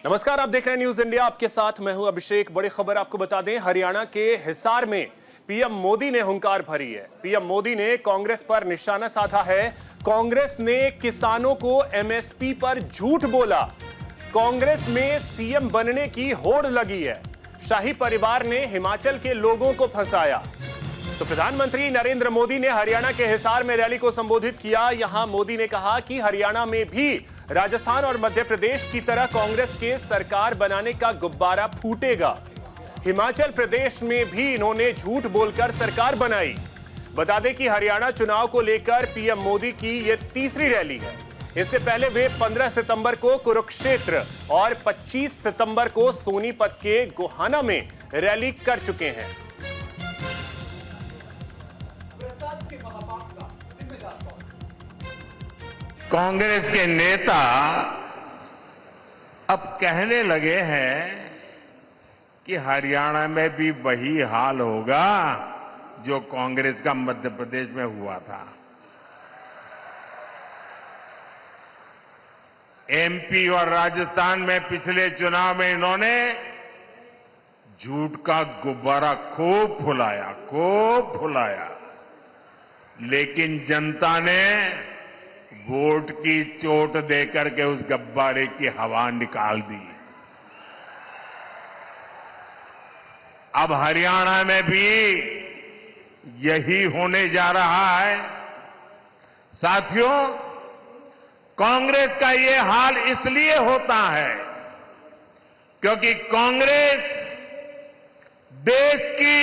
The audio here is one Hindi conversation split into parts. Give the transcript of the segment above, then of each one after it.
नमस्कार, आप देख रहे हैं न्यूज इंडिया। आपके साथ मैं हूं अभिषेक। बड़ी खबर आपको बता दें, हरियाणा के हिसार में पीएम मोदी ने हुंकार भरी है। पीएम मोदी ने कांग्रेस पर निशाना साधा है। कांग्रेस ने किसानों को एमएसपी पर झूठ बोला। कांग्रेस में सीएम बनने की होड़ लगी है। शाही परिवार ने हिमाचल के लोगों को फंसाया। तो प्रधानमंत्री नरेंद्र मोदी ने हरियाणा के हिसार में रैली को संबोधित किया। यहां मोदी ने कहा कि हरियाणा में भी राजस्थान और मध्य प्रदेश की तरह कांग्रेस के सरकार बनाने का गुब्बारा फूटेगा। हिमाचल प्रदेश में भी इन्होंने झूठ बोलकर सरकार बनाई। बता दें कि हरियाणा चुनाव को लेकर पीएम मोदी की यह तीसरी रैली है। इससे पहले वे 15 सितंबर को कुरुक्षेत्र और 25 सितंबर को सोनीपत के गोहाना में रैली कर चुके हैं। कांग्रेस के नेता अब कहने लगे हैं कि हरियाणा में भी वही हाल होगा जो कांग्रेस का मध्य प्रदेश में हुआ था। एमपी और राजस्थान में पिछले चुनाव में इन्होंने झूठ का गुब्बारा खूब फुलाया, लेकिन जनता ने वोट की चोट देकर के उस गुब्बारे की हवा निकाल दी। अब हरियाणा में भी यही होने जा रहा है। साथियों, कांग्रेस का ये हाल इसलिए होता है क्योंकि कांग्रेस देश की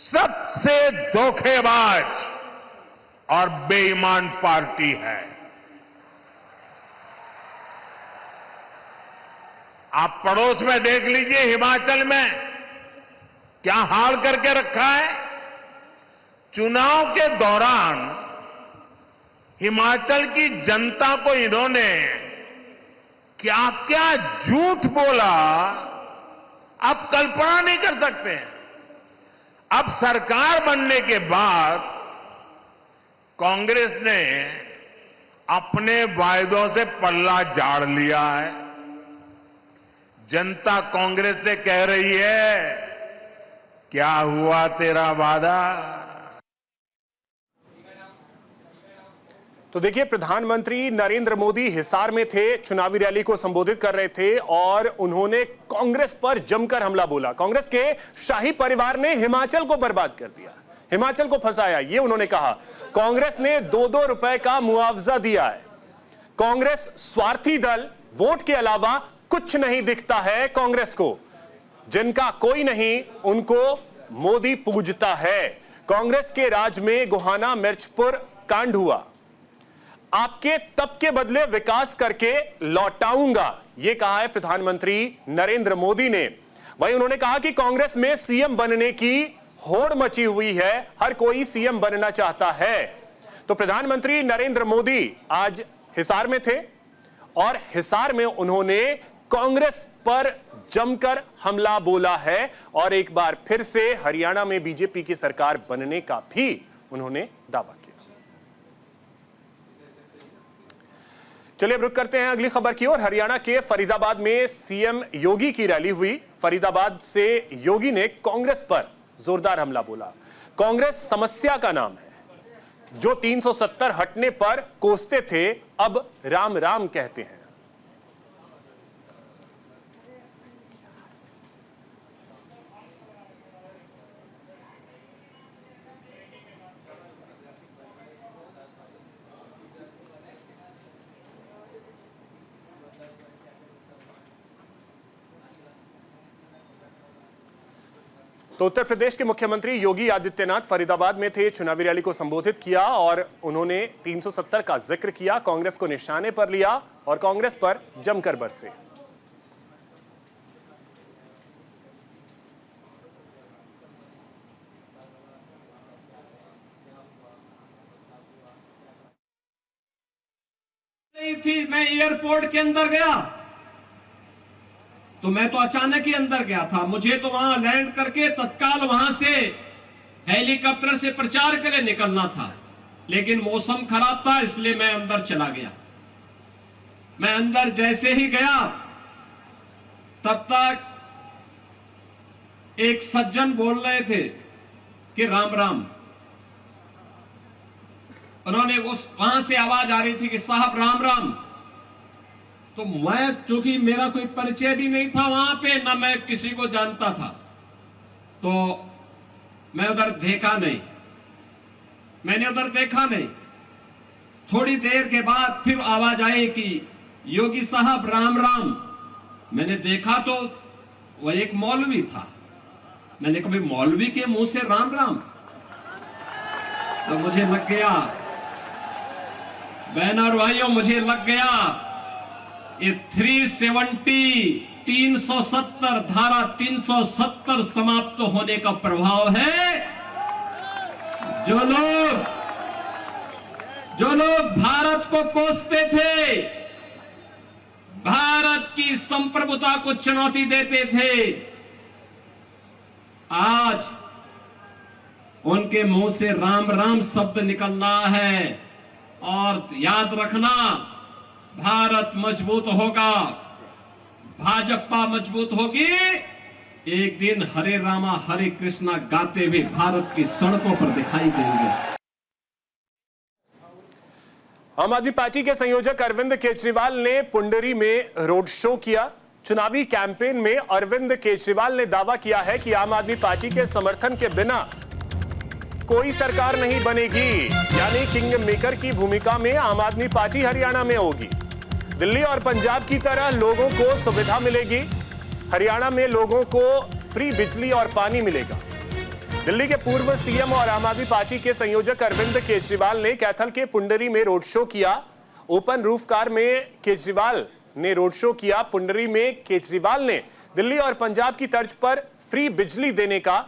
सबसे धोखेबाज और बेईमान पार्टी है। आप पड़ोस में देख लीजिए, हिमाचल में क्या हाल करके रखा है। चुनाव के दौरान हिमाचल की जनता को इन्होंने क्या क्या झूठ बोला, आप कल्पना नहीं कर सकते। अब सरकार बनने के बाद कांग्रेस ने अपने वायदों से पल्ला झाड़ लिया है। जनता कांग्रेस से कह रही है, क्या हुआ तेरा वादा। तो देखिए, प्रधानमंत्री नरेंद्र मोदी हिसार में थे, चुनावी रैली को संबोधित कर रहे थे और उन्होंने कांग्रेस पर जमकर हमला बोला। कांग्रेस के शाही परिवार ने हिमाचल को बर्बाद कर दिया, हिमाचल को फंसाया, ये उन्होंने कहा। कांग्रेस ने 2-2 रुपए का मुआवजा दिया है। कांग्रेस स्वार्थी दल, वोट के अलावा कुछ नहीं दिखता है कांग्रेस को। जिनका कोई नहीं उनको मोदी पूजता है। कांग्रेस के राज में गोहाना मिर्चपुर कांड हुआ। आपके तप के बदले विकास करके लौटाऊंगा, यह कहा है प्रधानमंत्री नरेंद्र मोदी ने। वहीं उन्होंने कहा कि कांग्रेस में सीएम बनने की होड़ मची हुई है, हर कोई सीएम बनना चाहता है। तो प्रधानमंत्री नरेंद्र मोदी आज हिसार में थे और हिसार में उन्होंने कांग्रेस पर जमकर हमला बोला है और एक बार फिर से हरियाणा में बीजेपी की सरकार बनने का भी उन्होंने दावा किया। चलिए अब रुक करते हैं अगली खबर की ओर। हरियाणा के फरीदाबाद में सीएम योगी की रैली हुई। फरीदाबाद से योगी ने कांग्रेस पर जोरदार हमला बोला। कांग्रेस समस्या का नाम है। जो 370 हटने पर कोसते थे, अब राम राम कहते हैं। तो उत्तर प्रदेश के मुख्यमंत्री योगी आदित्यनाथ फरीदाबाद में थे, चुनावी रैली को संबोधित किया और उन्होंने 370 का जिक्र किया, कांग्रेस को निशाने पर लिया और कांग्रेस पर जमकर बरसे। नहीं थी, मैं एयरपोर्ट के अंदर गया तो मैं तो अचानक ही अंदर गया था। मुझे तो वहां लैंड करके तत्काल वहां से हेलीकॉप्टर से प्रचार के लिए निकलना था, लेकिन मौसम खराब था, इसलिए मैं अंदर चला गया। मैं अंदर जैसे ही गया तब तक एक सज्जन बोल रहे थे कि राम राम। उन्होंने वहां से आवाज आ रही थी कि साहब राम राम। तो मैं, चूंकि मेरा कोई परिचय भी नहीं था वहां पे, ना मैं किसी को जानता था, तो मैं उधर देखा नहीं, मैंने उधर देखा नहीं। थोड़ी देर के बाद फिर आवाज आई कि योगी साहब राम राम। मैंने देखा तो वह एक मौलवी था। मैंने कभी मौलवी के मुंह से राम राम, तो मुझे लग गया, बहन और भाइयों, मुझे लग गया ये 370 धारा 370 समाप्त होने का प्रभाव है। जो लोग भारत को कोसते थे, भारत की संप्रभुता को चुनौती देते थे, आज उनके मुंह से राम राम शब्द निकल रहा है। और याद रखना, भारत मजबूत होगा, भाजपा मजबूत होगी, एक दिन हरे रामा हरे कृष्णा गाते हुए भारत की सड़कों पर दिखाई देंगे। आम आदमी पार्टी के संयोजक अरविंद केजरीवाल ने पुंडरी में रोड शो किया। चुनावी कैंपेन में अरविंद केजरीवाल ने दावा किया है कि आम आदमी पार्टी के समर्थन के बिना कोई सरकार नहीं बनेगी, यानी किंग मेकर की भूमिका में आम आदमी पार्टी हरियाणा में होगी। दिल्ली और पंजाब की तरह लोगों को सुविधा मिलेगी। हरियाणा में लोगों को फ्री बिजली और पानी मिलेगा। दिल्ली के पूर्व सीएम और आम आदमी पार्टी के संयोजक अरविंद केजरीवाल ने कैथल के पुंडरी में रोड शो किया। ओपन रूफ कार में केजरीवाल ने रोड शो किया। पुंडरी में केजरीवाल ने दिल्ली और पंजाब की तर्ज पर फ्री बिजली देने का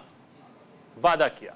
वादा किया।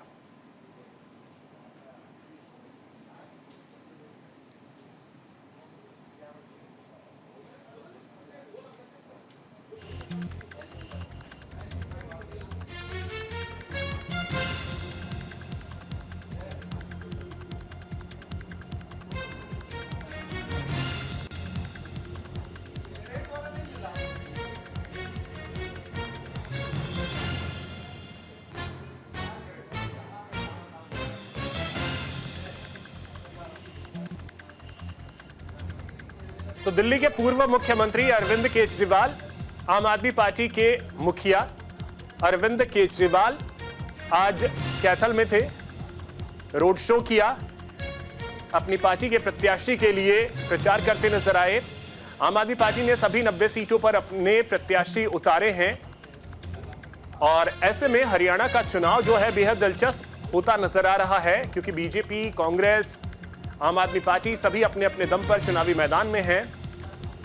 तो दिल्ली के पूर्व मुख्यमंत्री अरविंद केजरीवाल, आम आदमी पार्टी के मुखिया अरविंद केजरीवाल आज कैथल में थे, रोड शो किया, अपनी पार्टी के प्रत्याशी के लिए प्रचार करते नजर आए। आम आदमी पार्टी ने सभी 90 सीटों पर अपने प्रत्याशी उतारे हैं और ऐसे में हरियाणा का चुनाव जो है बेहद दिलचस्प होता नजर आ रहा है, क्योंकि बीजेपी, कांग्रेस, आम आदमी पार्टी सभी अपने अपने दम पर चुनावी मैदान में हैं।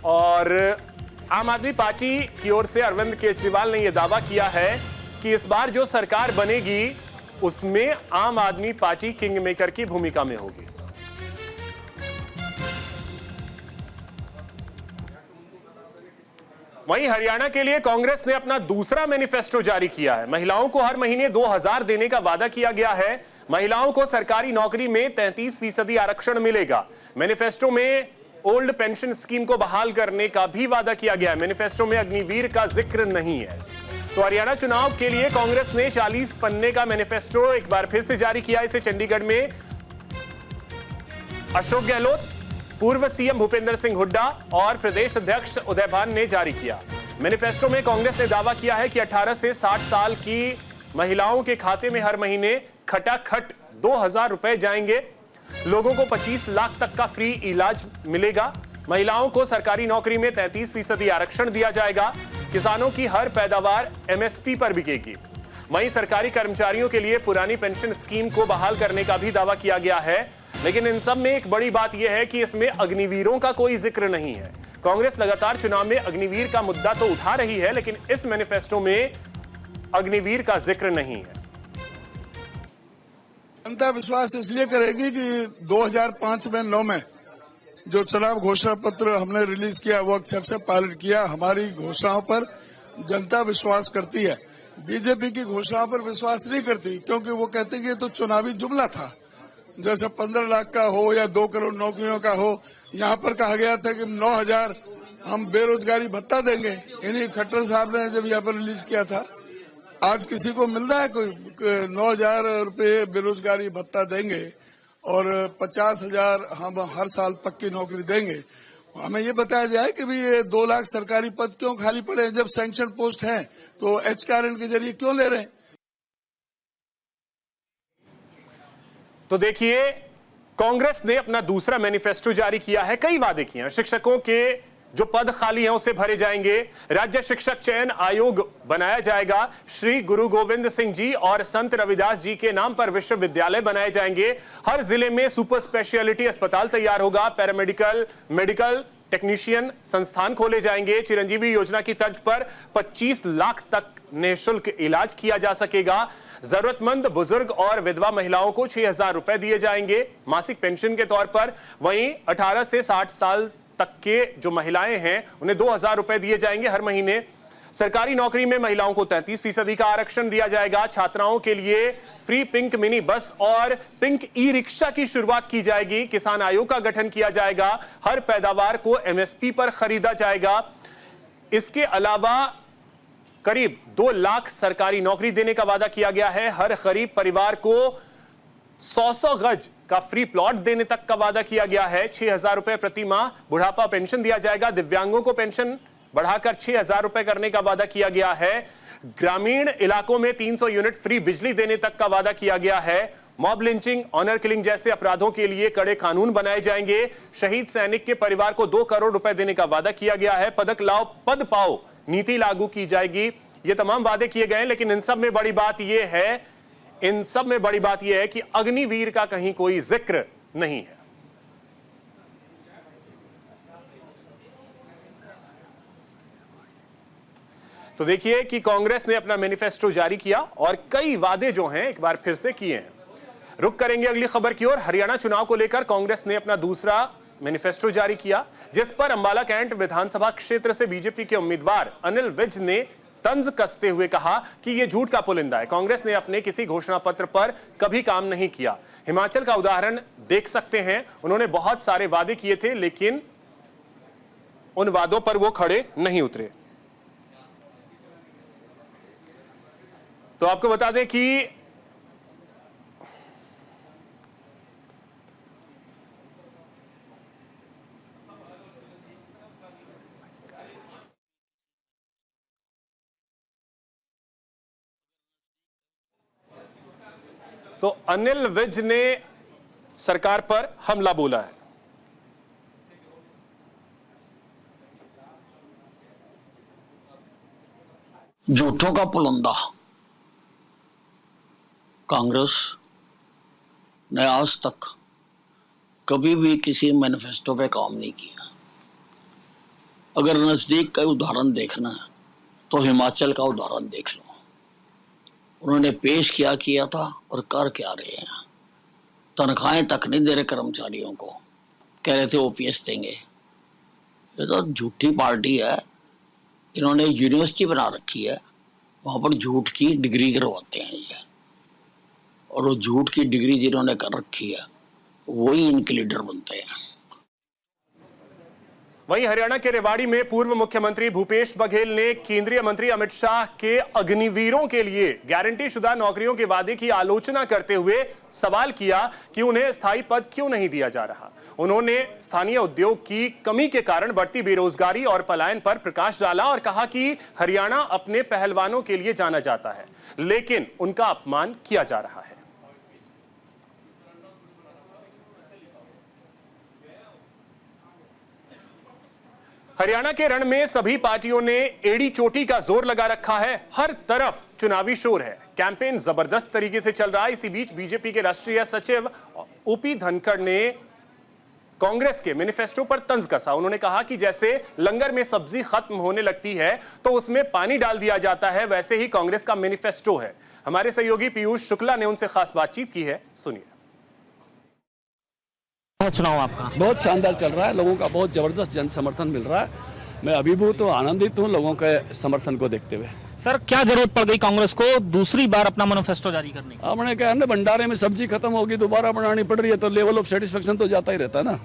और आम आदमी पार्टी की ओर से अरविंद केजरीवाल ने यह दावा किया है कि इस बार जो सरकार बनेगी उसमें आम आदमी पार्टी किंग मेकर की भूमिका में होगी। वहीं हरियाणा के लिए कांग्रेस ने अपना दूसरा मैनिफेस्टो जारी किया है। महिलाओं को हर महीने 2000 देने का वादा किया गया है। महिलाओं को सरकारी नौकरी में 33% आरक्षण मिलेगा। मैनिफेस्टो में ओल्ड पेंशन स्कीम को बहाल करने का भी वादा किया गया है। मैनिफेस्टो में अग्निवीर का जिक्र नहीं है। तो हरियाणा चुनाव के लिए कांग्रेस ने 40 पन्ने का मैनिफेस्टो एक बार फिर से जारी किया। इसे चंडीगढ़ में अशोक गहलोत, पूर्व सीएम भूपेंद्र सिंह हुड्डा और प्रदेश अध्यक्ष उदय भान ने जारी किया। मैनिफेस्टो में कांग्रेस ने दावा किया है कि 18 से 60 साल की महिलाओं के खाते में हर महीने खटाखट 2000 रुपए जाएंगे। लोगों को 25 लाख तक का फ्री इलाज मिलेगा। महिलाओं को सरकारी नौकरी में 33% आरक्षण दिया जाएगा। किसानों की हर पैदावार एमएसपी पर बिकेगी। वहीं सरकारी कर्मचारियों के लिए पुरानी पेंशन स्कीम को बहाल करने का भी दावा किया गया है। लेकिन इन सब में एक बड़ी बात यह है कि इसमें अग्निवीरों का कोई जिक्र नहीं है। कांग्रेस लगातार चुनाव में अग्निवीर का मुद्दा तो उठा रही है, लेकिन इस मैनिफेस्टो में अग्निवीर का जिक्र नहीं है। जनता विश्वास इसलिए करेगी कि 2005 में 9 में जो चुनाव घोषणा पत्र हमने रिलीज किया, वो अक्षर से पालन किया। हमारी घोषणाओं पर जनता विश्वास करती है। बीजेपी की घोषणाओं पर विश्वास नहीं करती, क्योंकि वो कहते कि ये तो चुनावी जुमला था। जैसे 15 लाख का हो या 2 करोड़ नौकरियों का हो, यहाँ पर कहा गया था कि 9000 हम बेरोजगारी भत्ता देंगे। इन्हीं खट्टर साहब ने जब यहाँ पर रिलीज किया था। आज किसी को मिल रहा है कोई 9,000 रुपये बेरोजगारी भत्ता देंगे और 50,000 हम हर साल पक्की नौकरी देंगे। हमें ये बताया जाए कि भी ये 2 लाख सरकारी पद क्यों खाली पड़े हैं? जब सैंक्शन पोस्ट हैं तो HRN के जरिए क्यों ले रहे हैं? तो देखिए, कांग्रेस ने अपना दूसरा मैनिफेस्टो जारी किया है। कई वादे किए हैं। शिक्षकों के जो पद खाली हैं उसे भरे जाएंगे, राज्य शिक्षक चयन आयोग बनाया जाएगा, श्री गुरु गोविंद सिंह जी और संत रविदास जी के नाम पर विश्वविद्यालय बनाए जाएंगे, हर जिले में सुपर स्पेशलिटी अस्पताल तैयार होगा, पैरामेडिकल, मेडिकल टेक्नीशियन संस्थान खोले जाएंगे, चिरंजीवी योजना की तर्ज पर 25 लाख तक निःशुल्क इलाज किया जा सकेगा, जरूरतमंद बुजुर्ग और विधवा महिलाओं को 6,000 रुपए दिए जाएंगे मासिक पेंशन के तौर पर। वहीं 18 से 60 साल तक के जो महिलाएं हैं उन्हें 2,000 रुपए दिए जाएंगे हर महीने। सरकारी नौकरी में महिलाओं को 33% का आरक्षण दिया जाएगा। छात्राओं के लिए फ्री पिंक मिनी बस और पिंक ई रिक्शा की शुरुआत की जाएगी। किसान आयोग का गठन किया जाएगा। हर पैदावार को MSP पर खरीदा जाएगा। इसके अलावा करीब 2 लाख सरकारी नौकरी देने का वादा किया गया है। हर गरीब परिवार को 100 गज का फ्री प्लॉट देने तक का वादा किया गया है। 6,000 रुपए प्रति माह बुढ़ापा पेंशन दिया जाएगा। दिव्यांगों को पेंशन बढ़ाकर 6,000 रुपए करने का वादा किया गया है। ग्रामीण इलाकों में 300 यूनिट फ्री बिजली देने तक का वादा किया गया है। मॉब लिंचिंग, ऑनर किलिंग जैसे अपराधों के लिए कड़े कानून बनाए जाएंगे। शहीद सैनिक के परिवार को 2 करोड़ रुपए देने का वादा किया गया है। पदक लाओ पद पाओ नीति लागू की जाएगी। ये तमाम वादे किए गए, लेकिन इन सब में बड़ी बात यह है कि अग्निवीर का कहीं कोई जिक्र नहीं है। तो देखिए कि कांग्रेस ने अपना मैनिफेस्टो जारी किया और कई वादे जो हैं एक बार फिर से किए हैं। रुक करेंगे अगली खबर की ओर। हरियाणा चुनाव को लेकर कांग्रेस ने अपना दूसरा मैनिफेस्टो जारी किया, जिस पर अंबाला कैंट विधानसभा क्षेत्र से बीजेपी के उम्मीदवार अनिल विज ने तंज कसते हुए कहा कि यह झूठ का पुलिंदा है। कांग्रेस ने अपने किसी घोषणा पत्र पर कभी काम नहीं किया। हिमाचल का उदाहरण देख सकते हैं। उन्होंने बहुत सारे वादे किए थे, लेकिन उन वादों पर वो खड़े नहीं उतरे। तो आपको बता दें कि तो अनिल विज ने सरकार पर हमला बोला है। झूठों का पुलंदा। कांग्रेस ने आज तक कभी भी किसी मैनिफेस्टो पे काम नहीं किया। अगर नजदीक का उदाहरण देखना है तो हिमाचल का उदाहरण देख लो। उन्होंने पेश किया था और कर क्या रहे हैं। तनख्वाहें तक नहीं दे रहे कर्मचारियों को, कह रहे थे OPS देंगे। ये तो झूठी पार्टी है। इन्होंने यूनिवर्सिटी बना रखी है, वहाँ पर झूठ की डिग्री करवाते हैं ये, और वो झूठ की डिग्री जिन्होंने कर रखी है वही इनके लीडर बनते हैं। वहीं हरियाणा के रेवाड़ी में पूर्व मुख्यमंत्री भूपेश बघेल ने केंद्रीय मंत्री अमित शाह के अग्निवीरों के लिए गारंटी शुदा नौकरियों के वादे की आलोचना करते हुए सवाल किया कि उन्हें स्थायी पद क्यों नहीं दिया जा रहा। उन्होंने स्थानीय उद्योग की कमी के कारण बढ़ती बेरोजगारी और पलायन पर प्रकाश डाला और कहा कि हरियाणा अपने पहलवानों के लिए जाना जाता है, लेकिन उनका अपमान किया जा रहा है। हरियाणा के रण में सभी पार्टियों ने एड़ी चोटी का जोर लगा रखा है। हर तरफ चुनावी शोर है। कैंपेन जबरदस्त तरीके से चल रहा है। इसी बीच बीजेपी के राष्ट्रीय सचिव OP धनखड़ ने कांग्रेस के मैनिफेस्टो पर तंज कसा। उन्होंने कहा कि जैसे लंगर में सब्जी खत्म होने लगती है तो उसमें पानी डाल दिया जाता है, वैसे ही कांग्रेस का मैनिफेस्टो है। हमारे सहयोगी पीयूष शुक्ला ने उनसे खास बातचीत की है, सुनिए। चुनाव आपका बहुत शानदार चल रहा है। लोगों का बहुत जबरदस्त जन समर्थन मिल रहा है। मैं अभिभूत और आनंदित हूँ लोगों के समर्थन को देखते हुए। सर, क्या जरूरत पड़ गई कांग्रेस को दूसरी बार अपना मैनिफेस्टो जारी करने की? आपने कहा ना, भंडारे में सब्जी खत्म होगी, दोबारा बनानी पड़ रही है, तो लेवल ऑफ सेटिस्फेक्शन तो जाता ही रहता है ना।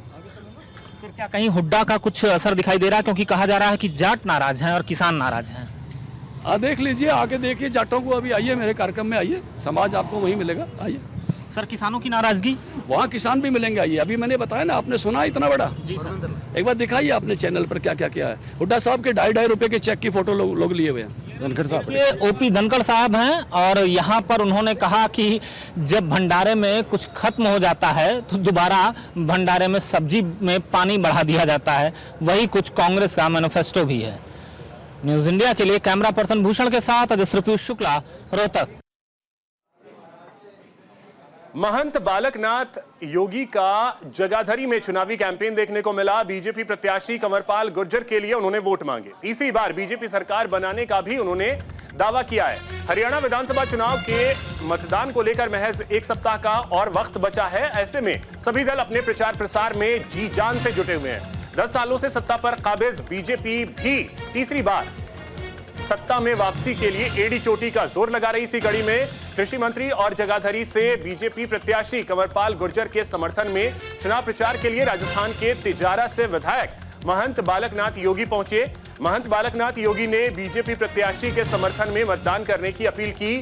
फिर क्या कहीं हुड्डा का कुछ असर दिखाई दे रहा है, क्योंकि कहा जा रहा है कि जाट नाराज हैं और किसान नाराज हैं? देख लीजिए, आके देखिए जाटों को, अभी आइए मेरे कार्यक्रम में, आइए, समाज आपको वहीं मिलेगा, आइए। सर, किसानों की नाराजगी? वहाँ किसान भी मिलेंगे, आइए। अभी मैंने बताया ना, आपने सुना इतना बड़ा। जी सर। एक बार दिखाइए आपने चैनल पर क्या क्या किया है। हुड्डा साहब के 2.5 रुपए के चेक की फोटो लोग लिए हुए हैं, धनखड़ साहब। ये ओपी धनखड़ साहब हैं और यहाँ पर उन्होंने कहा कि जब भंडारे में कुछ खत्म हो जाता है तो दोबारा भंडारे में सब्जी में पानी बढ़ा दिया जाता है। वही कुछ कांग्रेस का मैनिफेस्टो भी है। न्यूज इंडिया के लिए कैमरा पर्सन भूषण के साथ अजय पीयूष शुक्ला, रोहतक। महंत बालकनाथ योगी का जगाधरी में चुनावी कैंपेन देखने को मिला। बीजेपी प्रत्याशी कंवरपाल गुर्जर के लिए उन्होंने वोट मांगे। तीसरी बार बीजेपी सरकार बनाने का भी उन्होंने दावा किया है। हरियाणा विधानसभा चुनाव के मतदान को लेकर महज एक सप्ताह का और वक्त बचा है। ऐसे में सभी दल अपने प्रचार प्रसार में जी जान से जुटे हुए हैं। 10 सालों से सत्ता पर काबिज बीजेपी भी तीसरी बार सत्ता में वापसी के लिए एड़ी चोटी का जोर लगा रही। इसी कड़ी में कृषि मंत्री और जगाधरी से बीजेपी प्रत्याशी कंवरपाल गुर्जर के समर्थन में चुनाव प्रचार के लिए राजस्थान के तिजारा से विधायक महंत बालकनाथ योगी पहुंचे। महंत बालकनाथ योगी ने बीजेपी प्रत्याशी के समर्थन में मतदान करने की अपील की।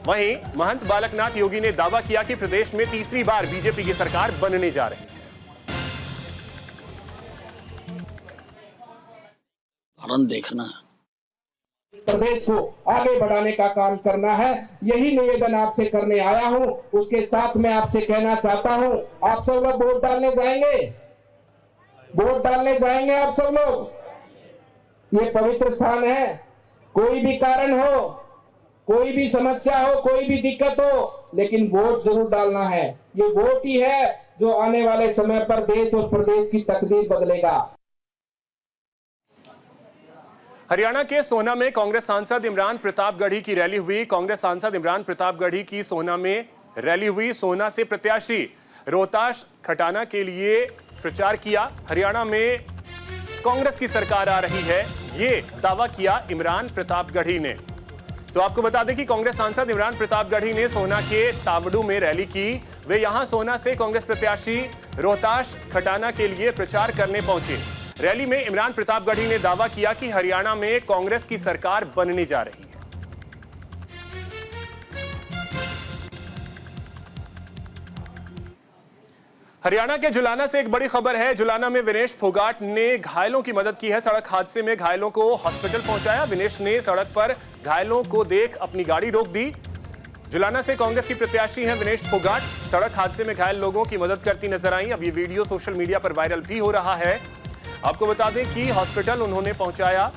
वहीं महंत बालकनाथ योगी ने दावा किया कि प्रदेश में तीसरी बार बीजेपी की सरकार बनने जा रही है। देखना है, प्रदेश को आगे बढ़ाने का काम करना है। यही निवेदन आपसे करने आया हूं। उसके साथ मैं आपसे कहना चाहता हूं, आप सब लोग वोट डालने जाएंगे, वोट डालने जाएंगे आप सब लोग। ये पवित्र स्थान है। कोई भी कारण हो, कोई भी समस्या हो, कोई भी दिक्कत हो, लेकिन वोट जरूर डालना है। ये वोट ही है जो आने वाले समय पर देश और प्रदेश की तकदीर बदलेगा। हरियाणा के सोहना में कांग्रेस सांसद इमरान प्रतापगढ़ी की रैली हुई। कांग्रेस सांसद इमरान प्रतापगढ़ी की सोहना में रैली हुई। सोहना से प्रत्याशी रोहताश खटाना के लिए प्रचार किया। हरियाणा में कांग्रेस की सरकार आ रही है, ये दावा किया इमरान प्रतापगढ़ी ने। तो आपको बता दें कि कांग्रेस सांसद इमरान प्रतापगढ़ी ने सोहना के तावड़ू में रैली की। वे यहां सोहना से कांग्रेस प्रत्याशी रोहताश खटाना के लिए प्रचार करने पहुंचे। रैली में इमरान प्रतापगढ़ी ने दावा किया कि हरियाणा में कांग्रेस की सरकार बनने जा रही है। हरियाणा के जुलाना से एक बड़ी खबर है। जुलाना में विनेश फोगाट ने घायलों की मदद की है। सड़क हादसे में घायलों को हॉस्पिटल पहुंचाया। विनेश ने सड़क पर घायलों को देख अपनी गाड़ी रोक दी। जुलाना से कांग्रेस की प्रत्याशी हैं विनेश फोगाट। सड़क हादसे में घायल लोगों की मदद करती नजर आई। अब ये वीडियो सोशल मीडिया पर वायरल भी हो रहा है। आपको बता दें कि हॉस्पिटल उन्होंने पहुंचाया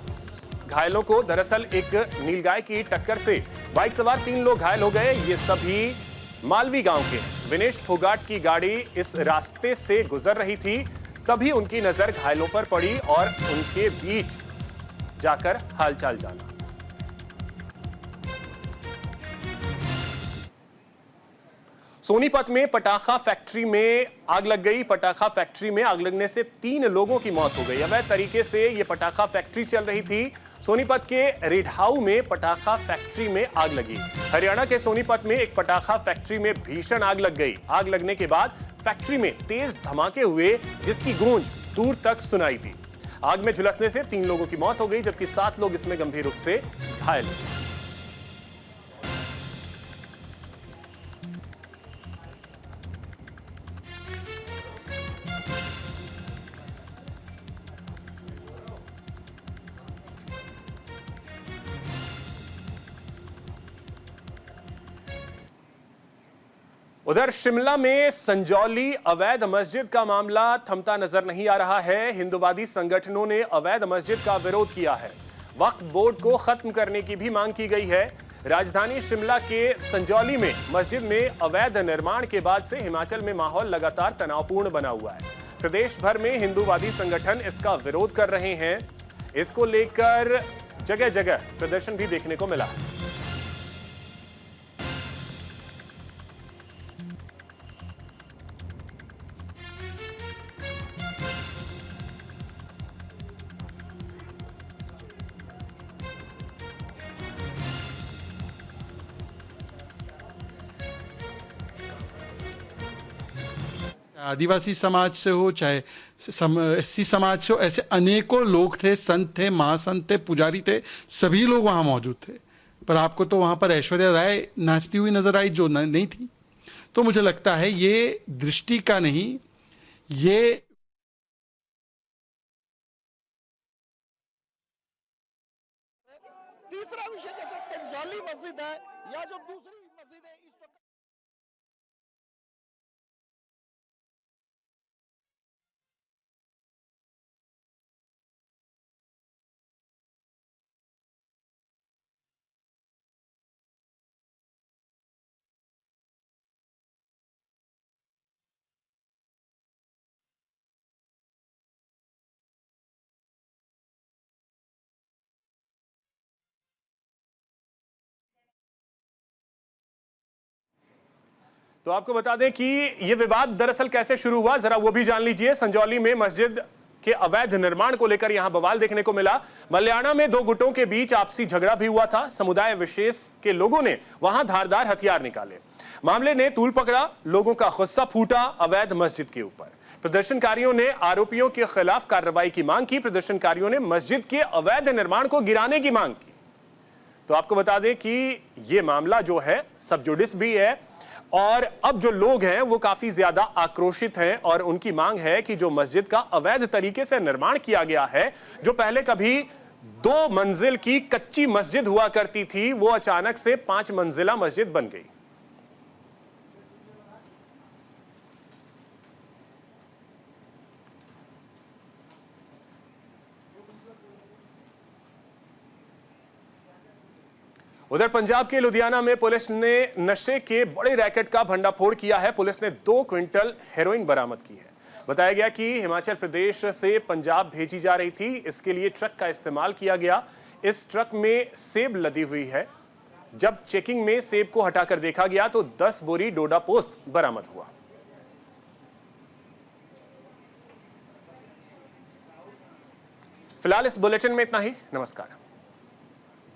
घायलों को। दरअसल एक नीलगाय की टक्कर से बाइक सवार 3 लोग घायल हो गए। ये सभी मालवी गांव के। विनेश फोगाट की गाड़ी इस रास्ते से गुजर रही थी, तभी उनकी नजर घायलों पर पड़ी और उनके बीच जाकर हालचाल जाना। सोनीपत में पटाखा फैक्ट्री में आग लग गई। पटाखा फैक्ट्री में आग लगने से 3 लोगों की मौत हो गई। अवैध तरीके से यह पटाखा फैक्ट्री चल रही थी। सोनीपत के रेढाऊ में पटाखा फैक्ट्री में आग लगी। हरियाणा के सोनीपत में एक पटाखा फैक्ट्री में भीषण आग लग गई। आग लगने के बाद फैक्ट्री में तेज धमाके हुए, जिसकी गूंज दूर तक सुनाई दी। आग में झुलसने से 3 लोगों की मौत हो गई, जबकि 7 लोग इसमें गंभीर रूप से घायल हुए। उधर शिमला में संजौली अवैध मस्जिद का मामला थमता नजर नहीं आ रहा है। हिंदुवादी संगठनों ने अवैध मस्जिद का विरोध किया है। वक्फ बोर्ड को खत्म करने की भी मांग की गई है। राजधानी शिमला के संजौली में मस्जिद में अवैध निर्माण के बाद से हिमाचल में माहौल लगातार तनावपूर्ण बना हुआ है। प्रदेश भर में हिंदुवादी संगठन इसका विरोध कर रहे हैं। इसको लेकर जगह जगह प्रदर्शन भी देखने को मिला है। आदिवासी समाज से हो, चाहे एससी समाज से हो, ऐसे अनेकों लोग थे, संत थे, महासंत थे, पुजारी थे, सभी लोग वहां मौजूद थे। पर आपको तो वहां पर ऐश्वर्या राय नाचती हुई नजर आई जो नहीं थी। तो मुझे लगता है ये दृष्टि का नहीं, ये तीसरा विषय जैसे संजाली मस्जिद है या जो दूसरी मस्जिद है, इस वक्त तो आपको बता दें कि यह विवाद दरअसल कैसे शुरू हुआ, जरा वो भी जान लीजिए। संजौली में मस्जिद के अवैध निर्माण को लेकर यहां बवाल देखने को मिला। मल्याणा में दो गुटों के बीच आपसी झगड़ा भी हुआ था। समुदाय विशेष के लोगों ने वहां धारदार हथियार निकाले। मामले ने तूल पकड़ा, लोगों का गुस्सा फूटा अवैध मस्जिद के ऊपर। प्रदर्शनकारियों ने आरोपियों के खिलाफ कार्रवाई की मांग की। प्रदर्शनकारियों ने मस्जिद के अवैध निर्माण को गिराने की मांग की। तो आपको बता दें कि यह मामला जो है सब जुडिस भी है और अब जो लोग हैं वो काफी ज्यादा आक्रोशित हैं और उनकी मांग है कि जो मस्जिद का अवैध तरीके से निर्माण किया गया है, जो पहले कभी 2 मंजिल की कच्ची मस्जिद हुआ करती थी, वो अचानक से 5 मंजिला मस्जिद बन गई। उधर पंजाब के लुधियाना में पुलिस ने नशे के बड़े रैकेट का भंडाफोड़ किया है। पुलिस ने 2 क्विंटल हेरोइन बरामद की है। बताया गया कि हिमाचल प्रदेश से पंजाब भेजी जा रही थी। इसके लिए ट्रक का इस्तेमाल किया गया। इस ट्रक में सेब लदी हुई है। जब चेकिंग में सेब को हटाकर देखा गया तो 10 बोरी डोडा पोस्त बरामद हुआ। फिलहाल इस बुलेटिन में इतना ही। नमस्कार।